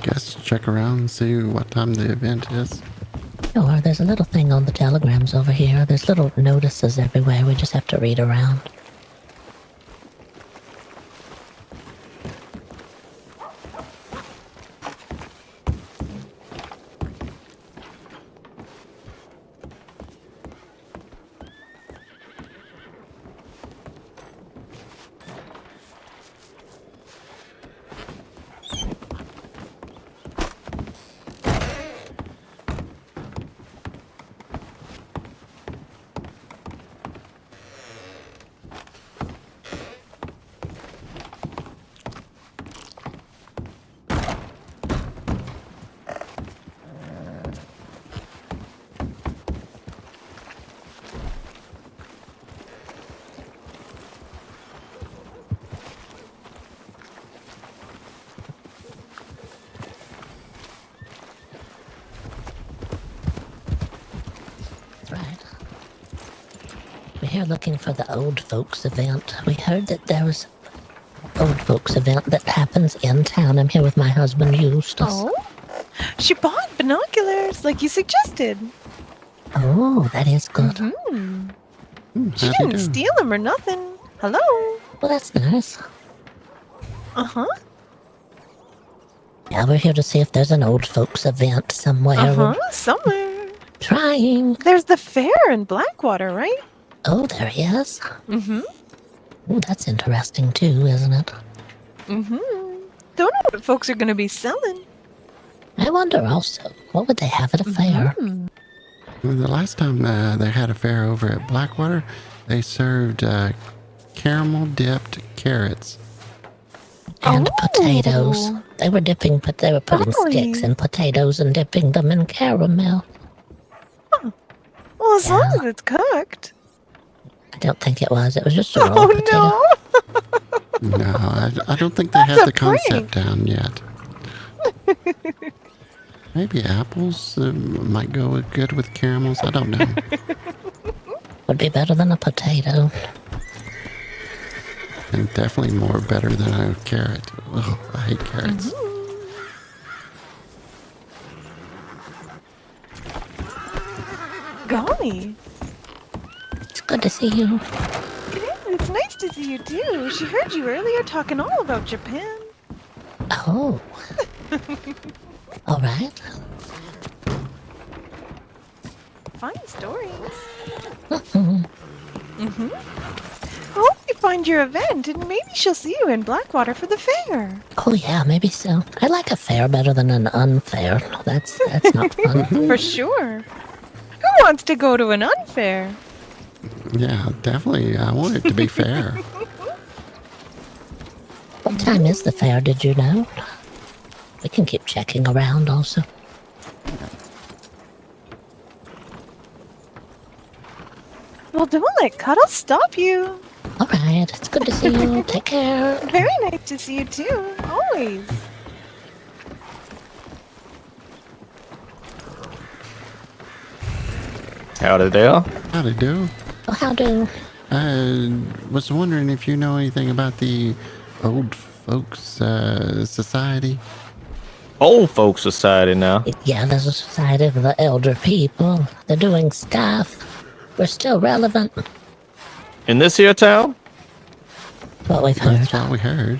Guess check around and see what time the event is. Sure, there's a little thing on the telegrams over here. There's little notices everywhere. We just have to read around. We're here looking for the old folks event. We heard that there was an old folks event that happens in town. I'm here with my husband, Eustace. Oh? She bought binoculars, like you suggested. Oh, that is good. She didn't steal them or nothing. Hello? Well, that's nice. Uh-huh. Yeah, we're here to see if there's an old folks event somewhere. Uh-huh, somewhere. Trying. There's the fair in Blackwater, right? Oh, there he is. Mm-hmm. Oh, that's interesting too, isn't it? Mm-hmm. Don't know what folks are going to be selling. I wonder also, what would they have at a fair? Well, the last time they had a fair over at Blackwater, they served caramel-dipped carrots. And potatoes. They were putting sticks in potatoes and dipping them in caramel. Huh. Well, as long as it's cooked. I don't think it was. It was just a raw potato. No! No, I don't think they have the concept down yet. Maybe apples might go good with caramels. I don't know. Would be better than a potato. And definitely more better than a carrot. Ugh, I hate carrots. Golly. It's good to see you. It's nice to see you too. She heard you earlier talking all about Japan. Oh. All right. Fine stories. Hope you find your event, and maybe she'll see you in Blackwater for the fair. Oh yeah, maybe so. I like a fair better than an unfair. That's not fun. For sure. Who wants to go to an unfair? Yeah, definitely. I want it to be fair. What time is the fair, did you know? We can keep checking around also. Well, don't let Cuddle stop you. All right, it's good to see you. Take care. Very nice to see you too, always. Howdy there. Howdy do. Oh, how do? I was wondering if you know anything about the Old Folks Society. Old folks society now. Yeah, there's a society for the elder people. They're doing stuff. We're still relevant. In this here town? That's what we've heard. That's what we heard.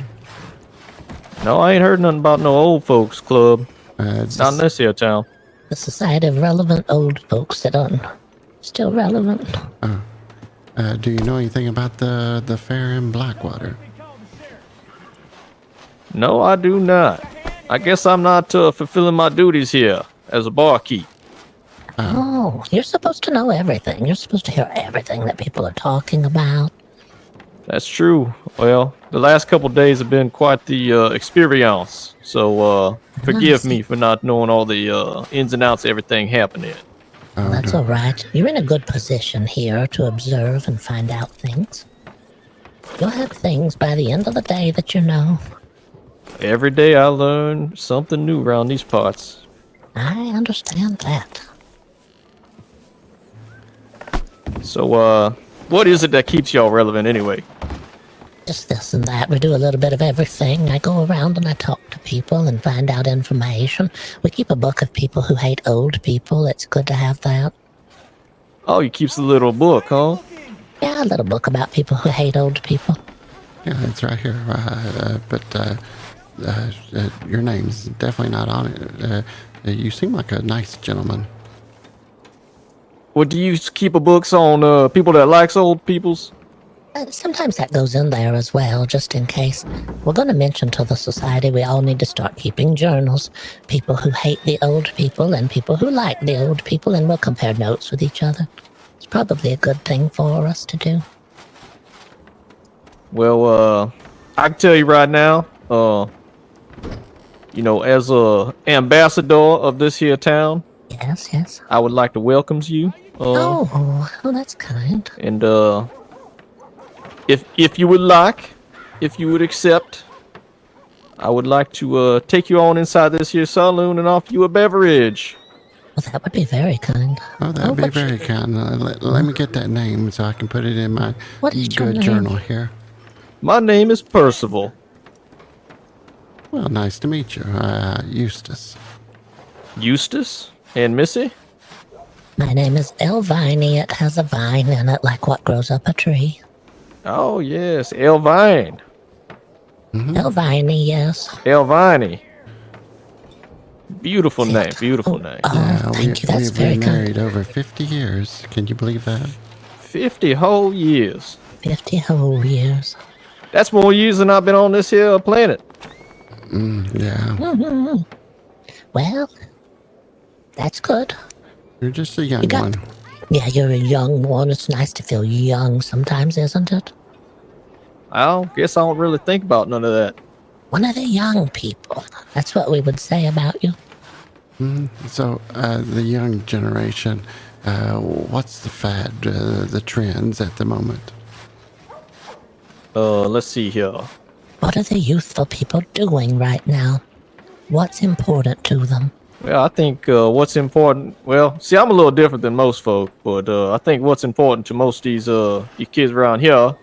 No, I ain't heard nothing about no old folks club. It's Not in this here town. The Society of Relevant Old Folks that are still relevant. Do you know anything about the fair in Blackwater? No, I do not. I guess I'm not fulfilling my duties here as a barkeep. Oh, you're supposed to know everything. You're supposed to hear everything that people are talking about. That's true. Well, the last couple days have been quite the experience. So forgive me for not knowing all the ins and outs of everything happening. That's all right. You're in a good position here to observe and find out things. You'll have things by the end of the day that you know. Every day I learn something new around these parts. I understand that. So, what is it that keeps y'all relevant anyway? just this and that. We do a little bit of everything. I go around and I talk to people and find out information. We keep a book of people who hate old people. It's good to have that. Oh, he keeps a little book, huh? Yeah, a little book about people who hate old people. Yeah, it's right here. But your name's definitely not on it. You seem like a nice gentleman. Well, do you keep a books on people that likes old peoples? Sometimes that goes in there as well, just in case. We're going to mention to the society we all need to start keeping journals. People who hate the old people and people who like the old people, and we'll compare notes with each other. It's probably a good thing for us to do. Well, I can tell you right now, as a ambassador of this here town, Yes. I would like to welcome you. Oh, that's kind. And if you would accept, I would like to take you on inside this here saloon and offer you a beverage. Well, that would be very kind. Oh, that'd be very kind. Let me get that name so I can put it in my What is your good name? journal here. My name is Percival. Well, nice to meet you, Eustace. Eustace and Missy? My name is Elvine. It has a vine in it, like what grows up a tree. Oh, yes, Elvine. Elvine, yes. Elvine. Beautiful name, beautiful name. Oh, thank you. That's we've very been kind. married over 50 years. Can you believe that? 50 whole years. 50 whole years. That's more years than I've been on this here planet. Yeah. Well, that's good. You're just a young one. Yeah, you're a young one. It's nice to feel young sometimes, isn't it? I guess I don't really think about none of that. One of the young people. That's what we would say about you. So, the young generation, what's the fad, the trends at the moment? Let's see here. What are the youthful people doing right now? What's important to them? Well, I think what's important. Well, see, I'm a little different than most folk, but I think what's important to most of these kids around here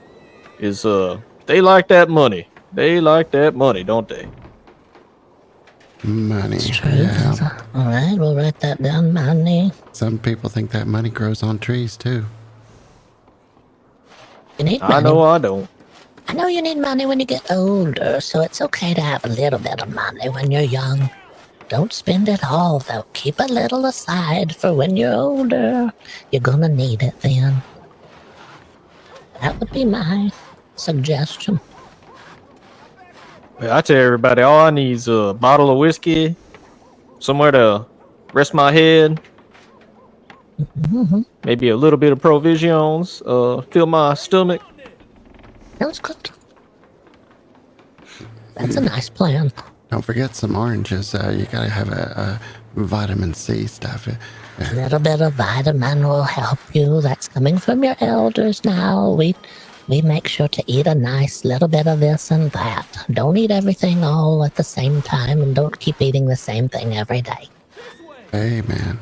is they like that money. They like that money, don't they? Money. It's true. Yeah. All right, we'll write that down. Money. Some people think that money grows on trees, too. You need money. I know I don't. I know you need money when you get older, so it's okay to have a little bit of money when you're young. Don't spend it all, though. Keep a little aside for when you're older. You're gonna need it then. That would be my suggestion. Well, I tell everybody, all I need is a bottle of whiskey, somewhere to rest my head, maybe a little bit of provisions, fill my stomach. Sounds good. That's a nice plan. Don't forget some oranges. You gotta have a vitamin C stuff. A little bit of vitamin will help you. That's coming from your elders now. We make sure to eat a nice little bit of this and that. Don't eat everything all at the same time, and don't keep eating the same thing every day. Hey, man.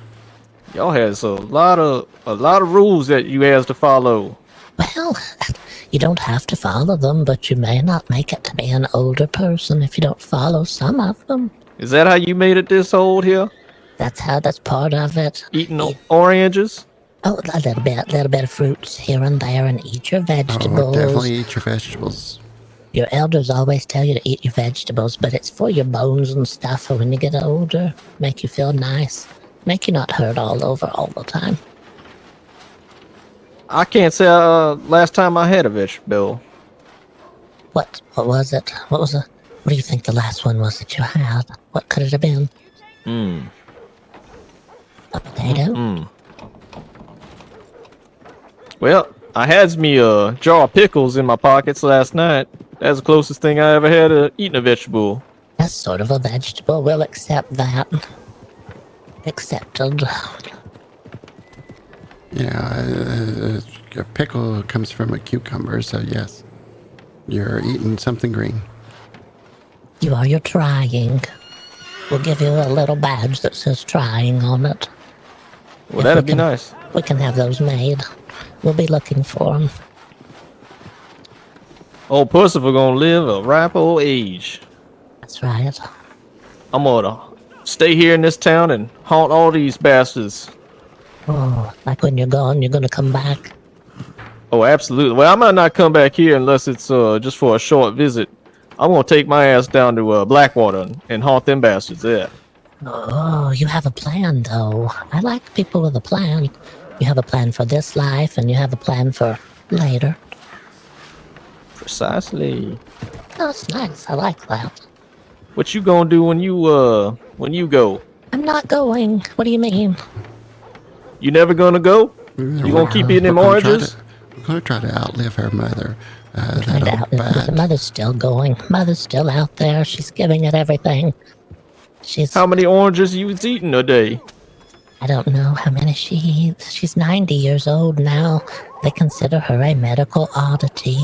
Y'all has a lot of rules that you has to follow. Well, you don't have to follow them, but you may not make it to be an older person if you don't follow some of them. Is that how you made it this old here? That's part of it. Eating oranges? Oh, a little bit of fruits here and there, and eat your Oh, vegetables. definitely eat your vegetables. Your elders always tell you to eat your vegetables, but it's for your bones and stuff for when you get older. Make you feel nice. Make you not hurt all over all the time. I can't say last time I had a vegetable. What was it? What do you think the last one was that you had? What could it have been? A potato? Well, I had me a jar of pickles in my pockets last night. That's the closest thing I ever had to eating a vegetable. That's sort of a vegetable. We'll accept that. Accepted. Yeah, a pickle comes from a cucumber, so yes. You're eating something green. You're trying. We'll give you a little badge that says trying on it. Well, that'd be nice. We can have those made. We'll be looking for them. Old Percival gonna live a ripe old age. That's right. I'm gonna stay here in this town and haunt all these bastards. Oh, like when you're gone, you're gonna come back. Oh, absolutely. Well, I might not come back here unless it's just for a short visit. I'm gonna take my ass down to Blackwater and haunt them bastards there. Oh, you have a plan, though. I like people with a plan. You have a plan for this life, and you have a plan for later. Precisely. That's nice. I like that. What you gonna do when you go? I'm not going. What do you mean? You never gonna go? You gonna keep eating them oranges? We're gonna try to outlive her mother. Trying to outlive. Mother's still going. Mother's still out there. She's giving it everything. She's. How many oranges you was eating a day? I don't know how many she eats. She's 90 years old now. They consider her a medical oddity.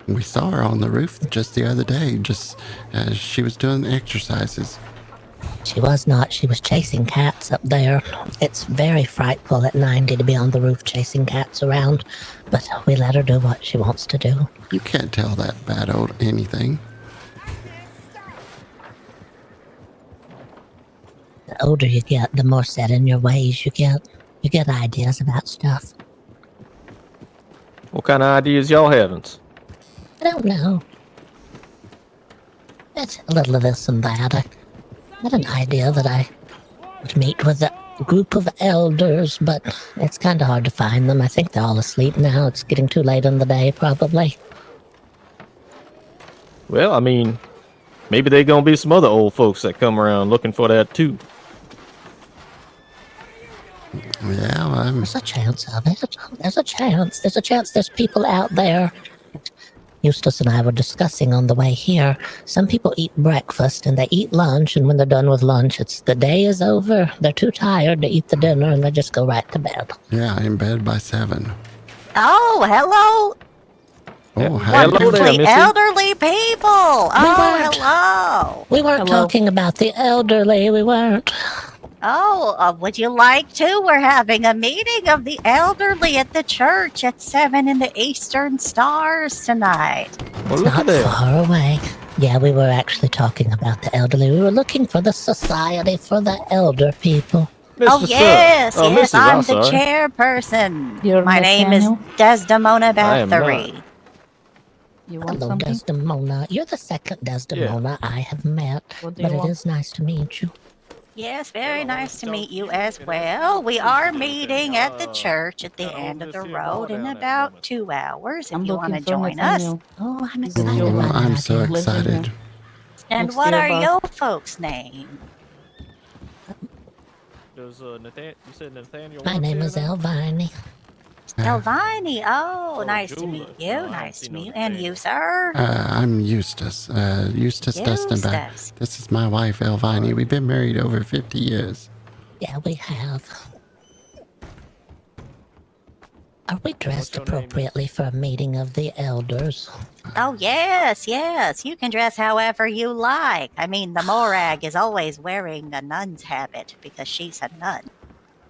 We saw her on the roof just the other day, just as she was doing exercises. She was not. She was chasing cats up there. It's very frightful at 90 to be on the roof chasing cats around, but we let her do what she wants to do. You can't tell that bad old anything. The older you get, the more set in your ways you get. You get ideas about stuff. What kind of ideas y'all having? I don't know. It's a little of this and that. I had an idea that I would meet with a group of elders, but it's kind of hard to find them. I think they're all asleep now. It's getting too late in the day, probably. Well, I mean, maybe they gonna be some other old folks that come around looking for that too. Yeah, There's a chance of it. There's a chance. There's a chance there's people out there. Eustace and I were discussing on the way here. Some people eat breakfast and they eat lunch, and when they're done with lunch, it's the day is over. They're too tired to eat the dinner, and they just go right to bed. yeah, in bed by 7. Oh, hello, Oh, Hello hey, there, wonderfully Missy. elderly people. Oh, weren't. hello. We weren't talking about the elderly. We weren't. Oh, would you like to? We're having a meeting of the elderly at the church at 7 in the Eastern Stars tonight. Well, It's look not at that. far away. Yeah, we were actually talking about the elderly. We were looking for the Society for the Elder People. Oh, Mr. yes, Sir. Oh, yes, Mrs., I'm I'm the sorry. chairperson. You're My name is Nathaniel? Desdemona I am not. Bathory. You want Hello, something? Desdemona. You're the second Desdemona I have met, What do but you it want? is nice to meet you. Yes, very nice to meet you as well. We are meeting at the church at the end of the road in about 2 hours if I'm you want looking to for join us. Nathaniel. Oh, I'm He's excited your by brother. that I'm so idea. Lives in excited. here. And Next what door, are boss. your folks' names? Does you said Nathaniel? My work name here is now? Elvini. Elvini. Oh, Oh, nice to Julie. meet you. Oh, I Nice see to no meet you. And Nathaniel. you, sir? I'm Eustace. Eustace Dustinbagg. Eustace. This is my wife, Elvini. We've been married over 50 years. Yeah, we have. Are we dressed your name, miss? appropriately for a meeting of the elders? Oh, yes, yes. You can dress however you like. I mean, the Morag is always wearing a nun's habit because she's a nun.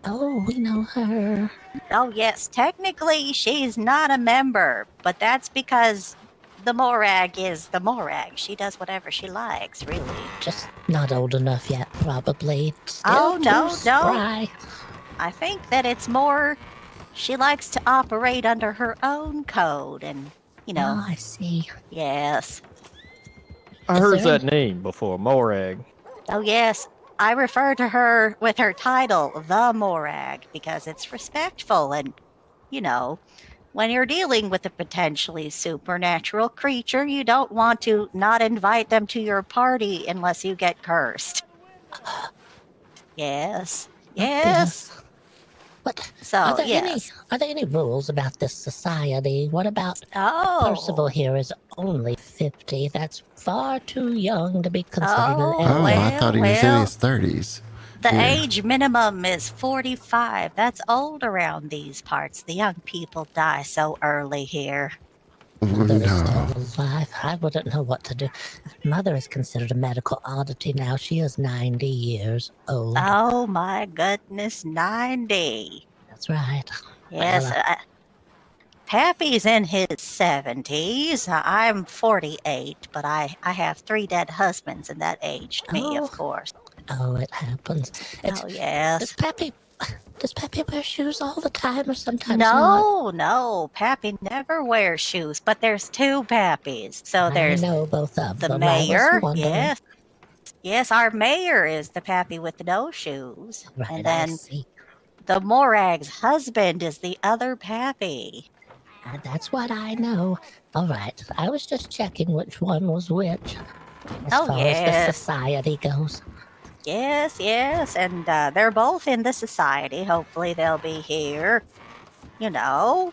Oh, we know her. Oh, yes, technically she's not a member, but that's because the Morag is the Morag. She does whatever she likes, really. Just not old enough yet, probably. Still Oh, too no, no. spry. I think that it's more she likes to operate under her own code and, you know, Oh, I see. yes. I Is heard there that name before, Morag. Oh, yes. I refer to her with her title, the Morag, because it's respectful and, you know, when you're dealing with a potentially supernatural creature, you don't want to not invite them to your party unless you get cursed. Yes. Not Yes. this. But So, are there yes. any rules about this society? What about Oh. Percival here is only 50. That's far too young to be considered Oh, an Oh, elder. I thought he was in well. his 30s. The Yeah. age minimum is 45. That's old around these parts. The young people die so early here. Mother is No. still alive. I wouldn't know what to do. Mother is considered a medical oddity now. She is 90 years old. Oh my goodness, 90. That's right. Yes. Well, Pappy's in his 70s. I'm 48, but I have 3 dead husbands, and that aged me, Oh. of course. Oh, it happens. Oh, yes. Does Pappy wear shoes all the time or sometimes not? No, Pappy never wears shoes, but there's 2 Pappies. So I there's know both of the them. I was mayor. wondering. Yes, our mayor is the Pappy with no shoes. Right, And I then see. the Morag's husband is the other Pappy. That's what I know. All right, I was just checking which one was which as Oh, far as the yes. society goes. Yes, and they're both in the society. Hopefully they'll be here, you know,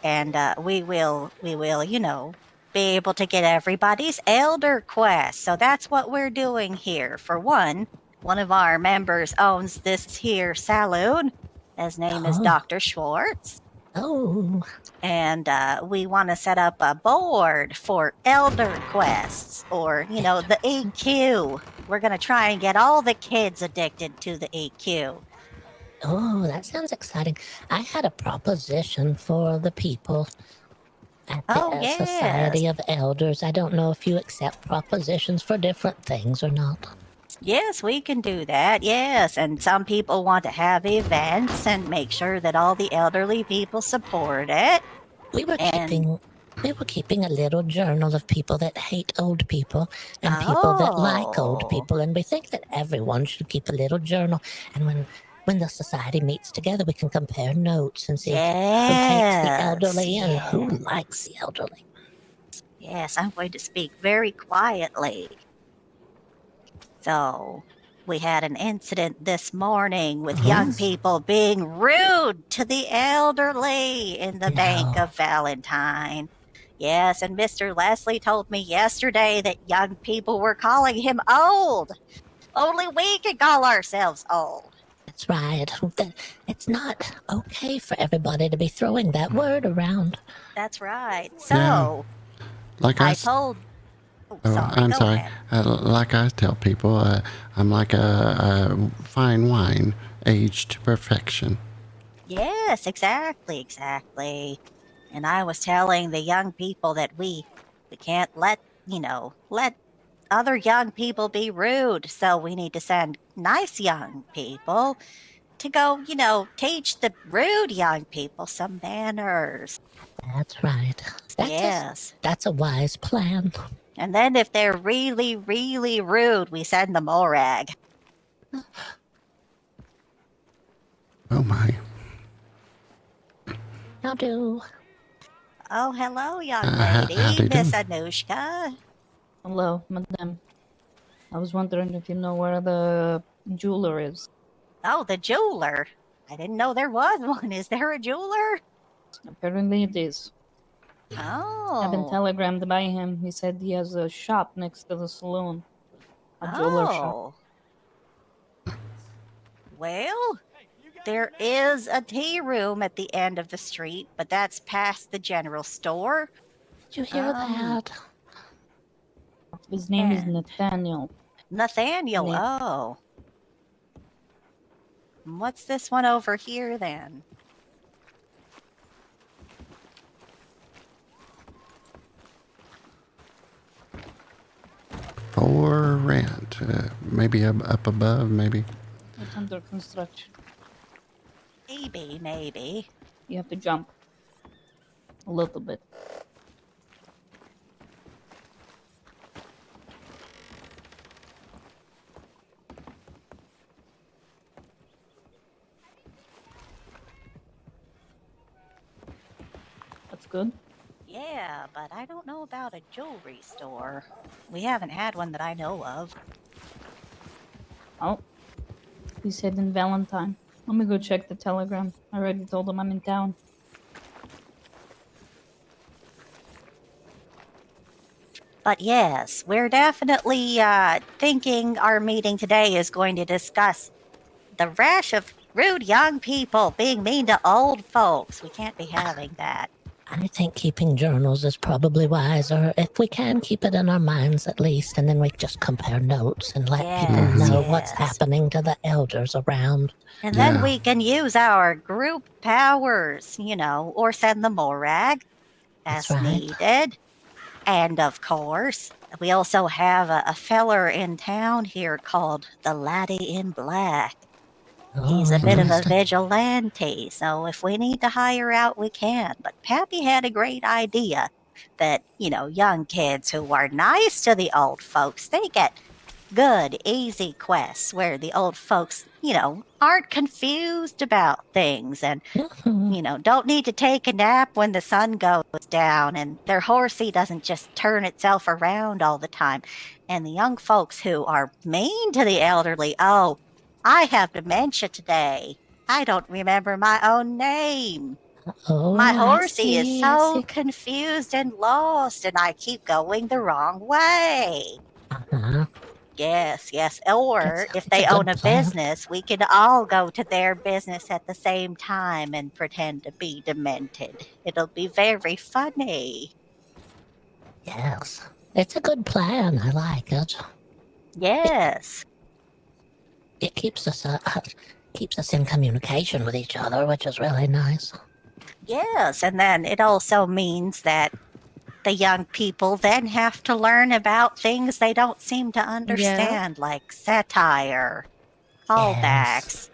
and we will, be able to get everybody's elder quest. So that's what we're doing here. For one of our members owns this here saloon. His name is Oh. Dr. Schwartz. Oh, And we want to set up a board for elder quests or, the EQ. We're going to try and get all the kids addicted to the EQ. oh, that sounds exciting. I had a proposition for the people at the Oh, yes. Society of Elders. I don't know if you accept propositions for different things or not. Yes, we can do that. Yes. And some people want to have events and make sure that all the elderly people support it. We were keeping a little journal of people that hate old people and people that like old Oh. people, and we think that everyone should keep a little journal. And when the society meets together, we can compare notes and see who hates the elderly and who likes the elderly. Yes, I'm going to speak very quietly. So, we had an incident this morning with young people being rude to the elderly in the Bank of Valentine. Yes, and Mr. Leslie told me yesterday that young people were calling him old. Only we can call ourselves old. That's right. It's not okay for everybody to be throwing that word around. That's right. So, Yeah. Like I told... I'm go sorry. ahead. Like I tell people, I'm like a fine wine aged to perfection. Yes, exactly. And I was telling the young people that we can't let other young people be rude. So we need to send nice young people to go, teach the rude young people some manners. That's right. That's a wise plan. And then if they're really, really rude, we send the Morag. Oh my. How do? Oh, hello, young howdy lady, do. Miss Anushka. Hello, madam. I was wondering if you know where the jeweler is. Oh, the jeweler. I didn't know there was one. Is there a jeweler? Apparently it is. Oh. I've been telegrammed by him. He said he has a shop next to the saloon. A jeweler shop. Well, there is a tea room at the end of the street, but that's past the general store. Did you hear that? His name is Nathaniel. Nathaniel, oh. What's this one over here then? For rent. Maybe up above, maybe. It's under construction. Maybe. You have to jump a little bit. That's good. Yeah, but I don't know about a jewelry store. We haven't had one that I know of. Oh, he said in Valentine. Let me go check the telegram. I already told him I'm in town. But yes, we're definitely thinking our meeting today is going to discuss the rash of rude young people being mean to old folks. We can't be having that. I think keeping journals is probably wiser. If we can keep it in our minds at least, and then we just compare notes and let people Yes, know what's yes. happening to the elders around. And Yeah. then we can use our group powers, you know, or send the Morag That's as right. needed. And of course, we also have a feller in town here called the Laddie in Black. He's a Oh, bit of a interesting. vigilante, so if we need to hire out, we can. But Pappy had a great idea that, you know, young kids who are nice to the old folks, they get good, easy quests where the old folks, you know, aren't confused about things and, Mhm. you know, don't need to take a nap when the sun goes down and their horsey doesn't just turn itself around all the time. And the young folks who are mean to the elderly, oh, I have dementia today. I don't remember my own name. Oh, My I horsey is see. I so see. confused and lost, and I keep going the wrong way. Uh-huh. Yes, yes. Or if It's a they own good a plan. business, we can all go to their business at the same time and pretend to be demented. It'll be very funny. Yes. It's a good plan. I like it. Yes. It keeps us in communication with each other, which is really nice. Yes. And then it also means that the young people then have to learn about things they don't seem to understand, like satire, callbacks,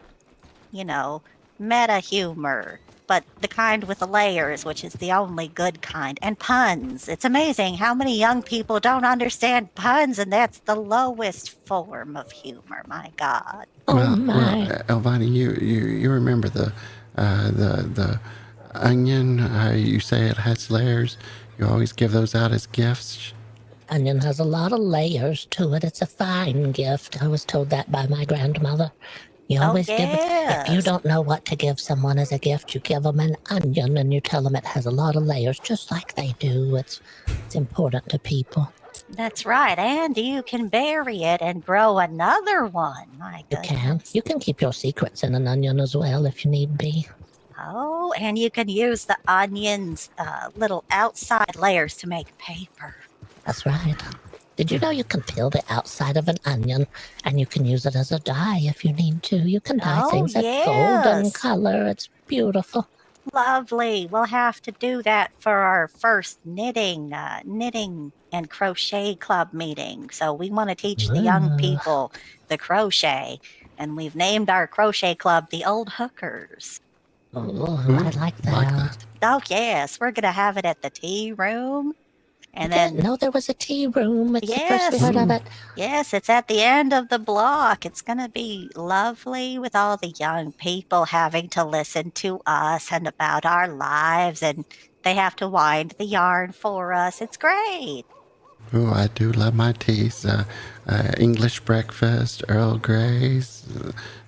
you know, meta humor, but the kind with the layers, which is the only good kind, and puns. It's amazing how many young people don't understand puns, and that's the lowest form of humor. My God. Oh Well, my. Elvani, you remember the onion? You say it has layers. You always give those out as gifts. Onion has a lot of layers to it. It's a fine gift. I was told that by my grandmother. You Oh, always give it. If you yes. don't know what to give someone as a gift, you give them an onion and you tell them it has a lot of layers, just like they do. It's important to people. That's right. And you can bury it and grow another one. My You can. goodness. You can keep your secrets in an onion as well if you need be. Oh, and you can use the onion's little outside layers to make paper. That's right. Did you know you can peel the outside of an onion and you can use it as a dye if you need to? You can dye Oh, things a golden yes. color. It's beautiful. Lovely. We'll have to do that for our first knitting and crochet club meeting. So we want to teach the young people the crochet, and we've named our crochet club the Old Hookers. Oh, Ooh, I like that. like that. Oh yes, we're gonna have it at the tea room, and I didn't then know there was a tea room. It's the first we yes, heard of it. yes, it's at the end of the block. It's gonna be lovely with all the young people having to listen to us and about our lives, and they have to wind the yarn for us. It's great. Ooh, I do love my teas. English breakfast, Earl Grey's,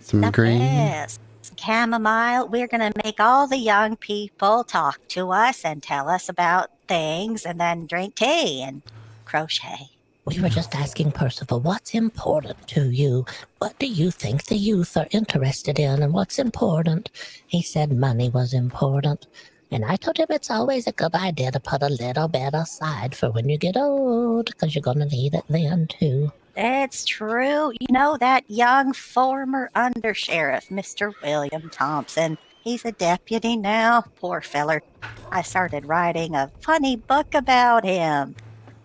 some The green. best. Chamomile, we're going to make all the young people talk to us and tell us about things and then drink tea and crochet. We were just asking Percival, what's important to you? What do you think the youth are interested in and what's important? He said money was important. And I told him it's always a good idea to put a little bit aside for when you get old, because you're going to need it then too. That's true. You know, that young former undersheriff, Mr. William Thompson, he's a deputy now. Poor feller. I started writing a funny book about him.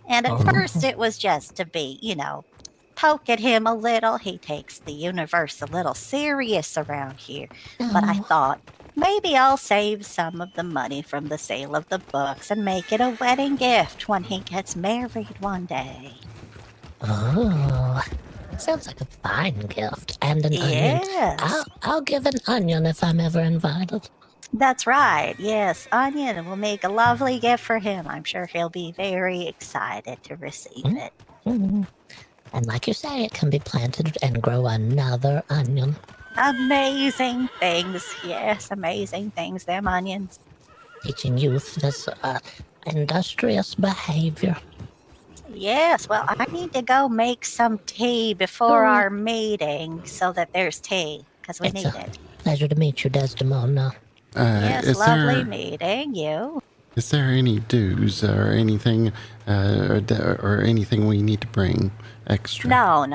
And at first it was just to be, you know, poke at him a little. He takes the universe a little serious around here. But I thought, maybe I'll save some of the money from the sale of the books and make it a wedding gift when he gets married one day. Oh, it sounds like a fine gift. And an onion. Yes, I'll give an onion if I'm ever invited. that's right. Yes, onion will make a lovely gift for him. I'm sure he'll be very excited to receive it. Mm. And like you say, it can be planted and grow another onion. Amazing things. Yes, amazing things, them onions. Teaching youth this industrious behavior. Yes, well, I need to go make some tea before our meeting so that there's tea, because we It's need a it. pleasure to meet you, Desdemona. Yes, Is lovely there meeting you. Is there any dues or anything, or anything we need to bring extra? No.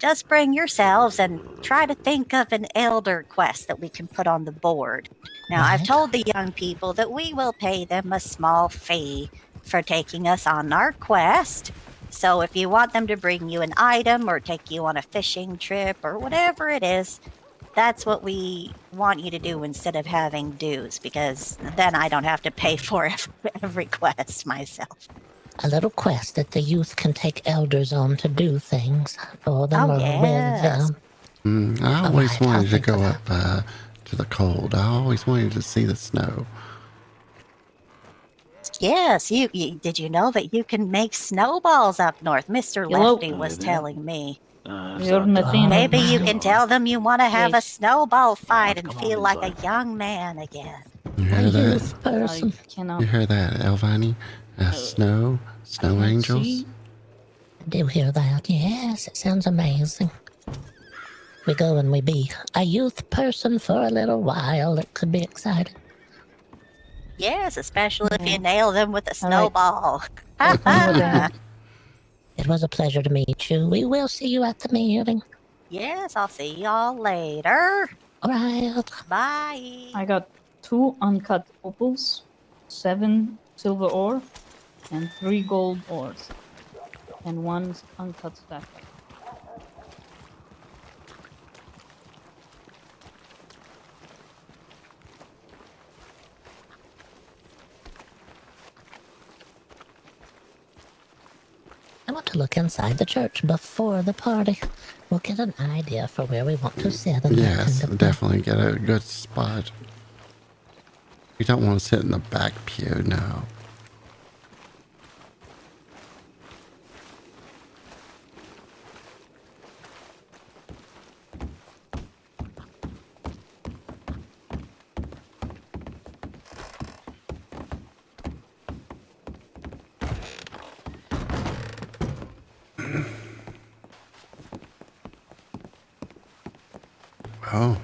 Just bring yourselves and try to think of an elder quest that we can put on the board. Now, I've Right. told the young people that we will pay them a small fee for taking us on our quest. So if you want them to bring you an item or take you on a fishing trip or whatever it is, that's what we want you to do instead of having dues, because then I don't have to pay for every quest myself. A little quest that the youth can take elders on to do things for them Oh, or with yes. them. I All always right, I'll wanted to think of go that. up to the cold. I always wanted to see the snow. Yes, did you know that you can make snowballs up north? Mr. Hello. Lefty was that? telling me. You're Nathaniel. Maybe you my. can tell them you want to have a Yes. snowball fight and come on feel like a inside. young man again. You A hear that? youth person. I cannot. You hear that, Elvani? Snow I cannot angels. see. I do hear that. Yes, it sounds amazing. We go and we be a youth person for a little while. It could be exciting. Yes, especially if Yeah. you nail them with a All right. snowball. Let's move ahead. It was a pleasure to meet you. We will see you at the meeting. Yes, I'll see y'all later. All right. Bye. I got 2 uncut opals, 7 silver ore, and 3 gold ores, and 1 uncut sapphire. I want to look inside the church before the party. We'll get an idea for where we want to sit and that Yes, kind of thing. definitely get a good spot. You don't want to sit in the back pew, no. Oh.